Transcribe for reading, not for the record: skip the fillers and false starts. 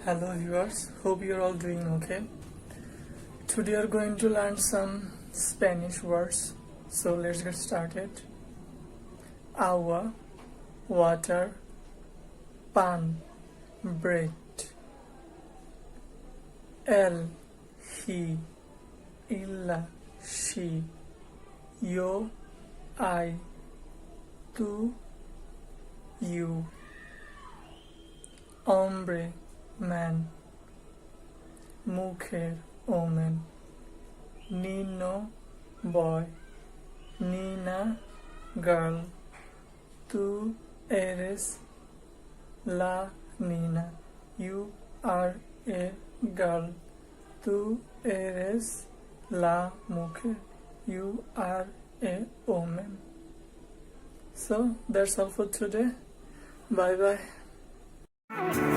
Hello viewers, hope you're all doing okay. Today we are going to learn some Spanish words. So let's get started. Agua, water, pan, bread. Él, he, ella, she, yo, I, tú, you. Hombre, man. Mujer, woman. Nino, boy. Nina, girl. Tú eres la nina. You are a girl. Tú eres la mujer. You are a woman. So that's all for today. Bye bye.